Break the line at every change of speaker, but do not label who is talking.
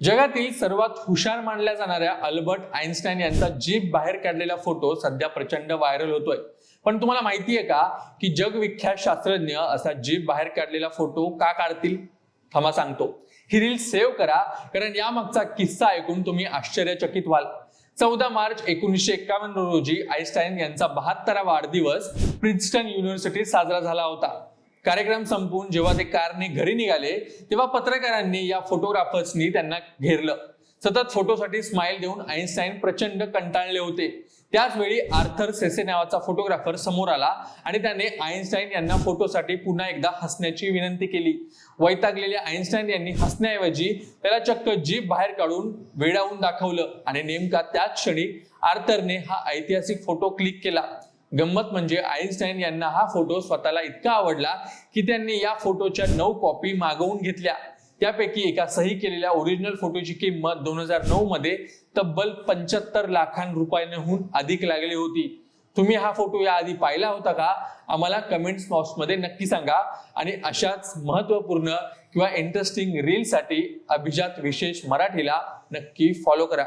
जगातील सर्वात हुशार मानल्या जाणाऱ्या अल्बर्ट आइन्स्टाईन यांचा जीभ बाहेर काढलेला फोटो सध्या प्रचंड व्हायरल होतोय। पण तुम्हाला माहितीये का की जगविख्यात शास्त्रज्ञ असा जीभ बाहेर काढलेला फोटो का काढतील? थांबा सांगतो। ही रील सेव्ह करा, कारण यामागचा किस्सा ऐकून तुम्ही आश्चर्यचकित व्हाल। 14 मार्च 1951 रोजी आइन्स्टाईन यांचा 72वा वाढदिवस प्रिन्स्टन युनिव्हर्सिटीत साजरा झाला होता। कार्यक्रम संपून जेव्हा ते कारने घरी निघाले तेव्हा पत्रकारांनी या फोटोग्राफर्सनी त्यांना घेरलं। सतत फोटोसाठी स्माइल देऊन आइन्स्टाईन प्रचंड कंटाळले होते। त्याच वेळी आर्थर सेसे नावाचा फोटोग्राफर समोर आला आणि त्याने आइन्स्टाईन यांना फोटोसाठी पुन्हा एकदा हसण्याची विनंती केली। वैतागलेल्या आइन्स्टाईन यांनी हसण्याऐवजी त्याला चक्क जीभ बाहेर काढून वेडावून दाखवलं आणि नेमका त्याच क्षणी आर्थरने हा ऐतिहासिक फोटो क्लिक केला। गंमत म्हणजे आइन्स्टाईन यांना हा फोटो स्वतःला इतका आवडला की त्यांनी या फोटोच्या 9 कॉपी मागवून घेतल्या। त्यापैकी एका सही केलेल्या ओरिजिनल फोटोची किंमत 2009 मध्ये तब्बल 75 लाखांहून अधिक लागली होती। तुम्ही हा फोटो याआधी पाहिला होता का? आम्हाला कमेंट्स बॉक्समध्ये नक्की सांगा आणि अशाच महत्त्वपूर्ण किंवा इंटरेस्टिंग रीलसाठी अभिजात विशेष मराठीला नक्की फॉलो करा।